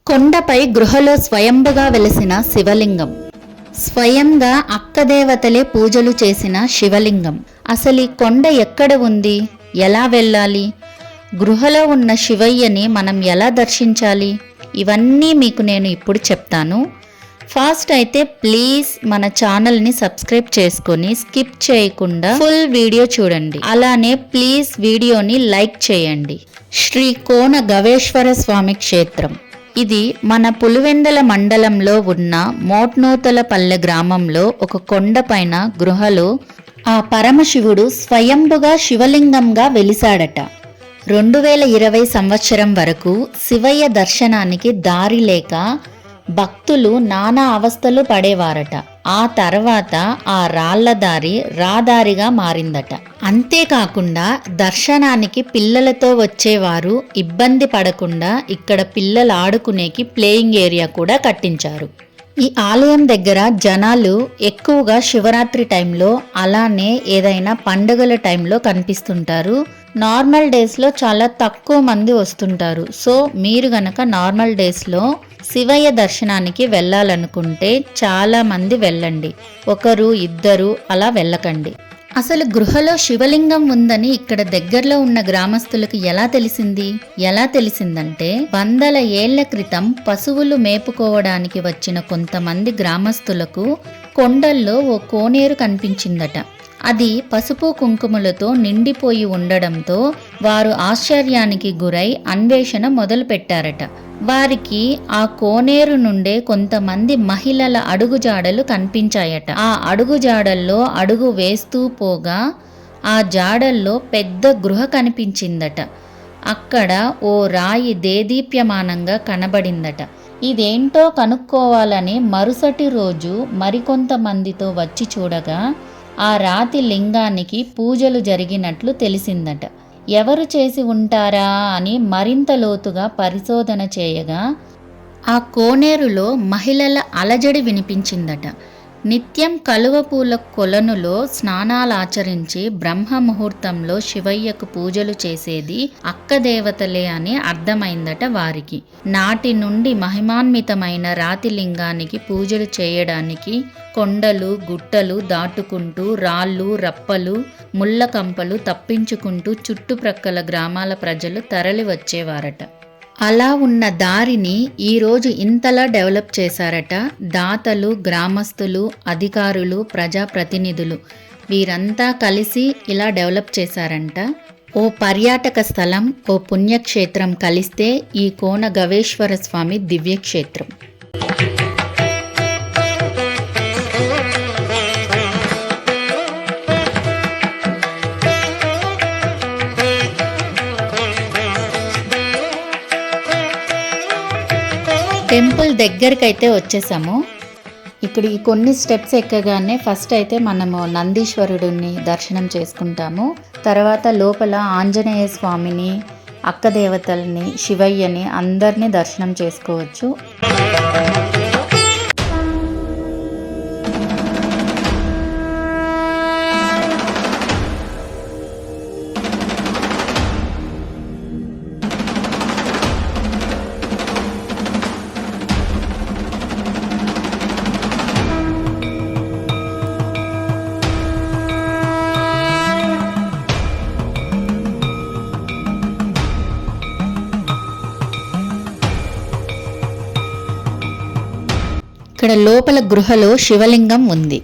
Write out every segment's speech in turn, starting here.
కొండపై గృహలో స్వయంభుగా వెలిసిన శివలింగం. స్వయంగా అక్కదేవతలే పూజలు చేసిన శివలింగం. అసలు ఈ కొండ ఎక్కడ ఉంది, ఎలా వెళ్ళాలి, గృహలో ఉన్న శివయ్యని మనం ఎలా దర్శించాలి, ఇవన్నీ మీకు నేను ఇప్పుడు చెప్తాను. ఫాస్ట్ అయితే ప్లీజ్ మన ఛానల్ని సబ్స్క్రైబ్ చేసుకొని స్కిప్ చేయకుండా ఫుల్ వీడియో చూడండి. అలానే ప్లీజ్ వీడియోని లైక్ చేయండి. శ్రీ కోన గవేశ్వర స్వామి క్షేత్రం. ఇది మన పులివెందల మండలంలో ఉన్న మోట్నూతలపల్లె గ్రామంలో ఒక కొండపైన గృహలో ఆ పరమశివుడు స్వయంభుగా శివలింగంగా వెలిశాడట. 2020 సంవత్సరం వరకు శివయ్య దర్శనానికి దారి లేక భక్తులు నానా అవస్థలు పడేవారట. ఆ తర్వాత ఆ రాళ్ల దారి రహదారిగా మారిందట. అంతేకాకుండా దర్శనానికి పిల్లలతో వచ్చేవారు ఇబ్బంది పడకుండా ఇక్కడ పిల్లలు ఆడుకునేకి ప్లేయింగ్ ఏరియా కూడా కట్టించారు. ఈ ఆలయం దగ్గర జనాలు ఎక్కువగా శివరాత్రి టైంలో, అలానే ఏదైనా పండుగల టైంలో కనిపిస్తుంటారు. నార్మల్ డేస్లో చాలా తక్కువ మంది వస్తుంటారు. సో మీరు గనక నార్మల్ డేస్లో శివయ్య దర్శనానికి వెళ్ళాలనుకుంటే చాలా మంది వెళ్ళండి, ఒకరు ఇద్దరు అలా వెళ్ళకండి. అసలు గృహలో శివలింగం ఉందని ఇక్కడ దగ్గరలో ఉన్న గ్రామస్తులకు ఎలా తెలిసిందంటే 100 ఏళ్ల క్రితం పశువులు మేపుకోవడానికి వచ్చిన కొంతమంది గ్రామస్తులకు కొండల్లో ఓ కోనేరు కనిపించిందట. అది పసుపు కుంకుమలతో నిండిపోయి ఉండడంతో వారు ఆశ్చర్యానికి గురై అన్వేషణ మొదలు పెట్టారట. వారికి ఆ కోనేరు నుండే కొంతమంది మహిళల అడుగుజాడలు కనిపించాయట. ఆ అడుగుజాడల్లో అడుగు వేస్తూ పోగా ఆ జాడల్లో పెద్ద గృహ కనిపించిందట. అక్కడ ఓ రాయి దేదీప్యమానంగా కనబడిందట. ఇదేంటో కనుక్కోవాలని మరుసటి రోజు మరికొంతమందితో వచ్చి చూడగా ఆ రాతి లింగానికి పూజలు జరిగినట్లు తెలిసిందట. ఎవరు చేసి ఉంటారా అని మరింత లోతుగా పరిశోధన చేయగా ఆ కోనేరులో మహిళల అలజడి వినిపించిందట. నిత్యం కలువ పూల కొలనులో స్నానాలాచరించి బ్రహ్మ ముహూర్తంలో శివయ్యకు పూజలు చేసేది అక్కదేవతలే అని అర్థమైందట వారికి. నాటి నుండి మహిమాన్వితమైన రాతి లింగానికి పూజలు చేయడానికి కొండలు గుట్టలు దాటుకుంటూ రాళ్ళు రప్పలు ముళ్ళ కంపలు తప్పించుకుంటూ చుట్టుప్రక్కల గ్రామాల ప్రజలు తరలి వచ్చేవారట. అలా ఉన్న దారిని ఈరోజు ఇంతలా డెవలప్ చేశారట. దాతలు, గ్రామస్తులు, అధికారులు, ప్రజాప్రతినిధులు వీరంతా కలిసి ఇలా డెవలప్ చేశారంట. ఓ పర్యాటక స్థలం, ఓ పుణ్యక్షేత్రం కలిస్తే ఈ కోన గవేశ్వర స్వామి దివ్యక్షేత్రం. టెంపుల్ దగ్గరకైతే వచ్చేసాము. ఇక్కడ ఈ కొన్ని స్టెప్స్ ఎక్కగానే ఫస్ట్ అయితే మనము నందీశ్వరుడిని దర్శనం చేసుకుంటాము. తర్వాత లోపల ఆంజనేయ స్వామిని, అక్కదేవతల్ని, శివయ్యని అందరినీ దర్శనం చేసుకోవచ్చు. ఇక్కడ లోపల గృహలో శివలింగం ఉంది.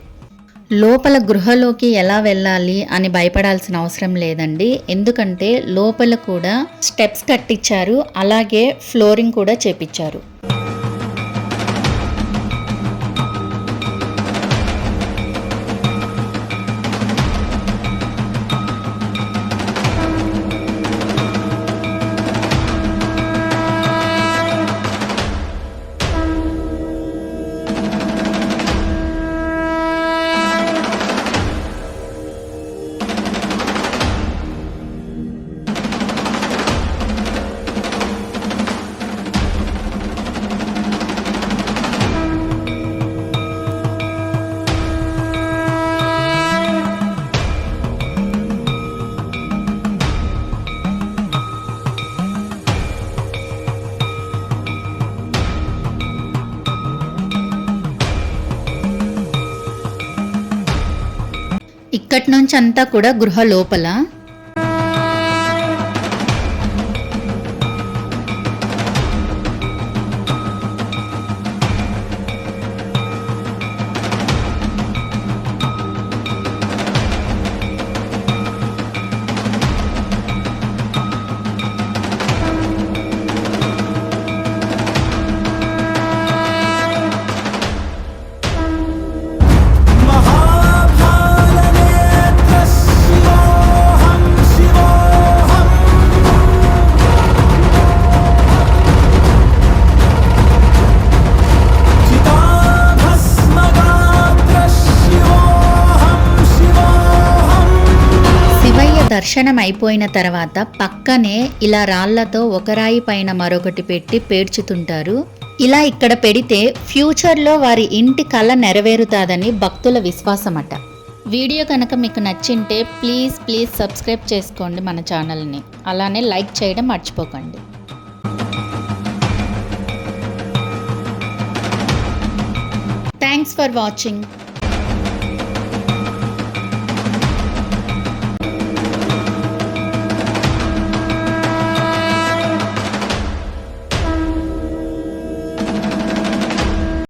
లోపల గృహలోకి ఎలా వెళ్ళాలి అని భయపడాల్సిన అవసరం లేదండి. ఎందుకంటే లోపల కూడా స్టెప్స్ కట్టించారు, అలాగే ఫ్లోరింగ్ కూడా చేపించారు. ఇక్కడి నుంచి అంతా కూడా గృహ లోపల. దర్శనం అయిపోయిన తర్వాత పక్కనే ఇలా రాళ్లతో ఒక రాయి పైన మరొకటి పెట్టి పేర్చుతుంటారు. ఇలా ఇక్కడ పెడితే ఫ్యూచర్లో వారి ఇంటి కల నెరవేరుతాదని భక్తుల విశ్వాసమట. వీడియో కనుక మీకు నచ్చింటే ప్లీజ్ సబ్స్క్రైబ్ చేసుకోండి మన ఛానల్ని. అలానే లైక్ చేయడం మర్చిపోకండి. Thanks for watching.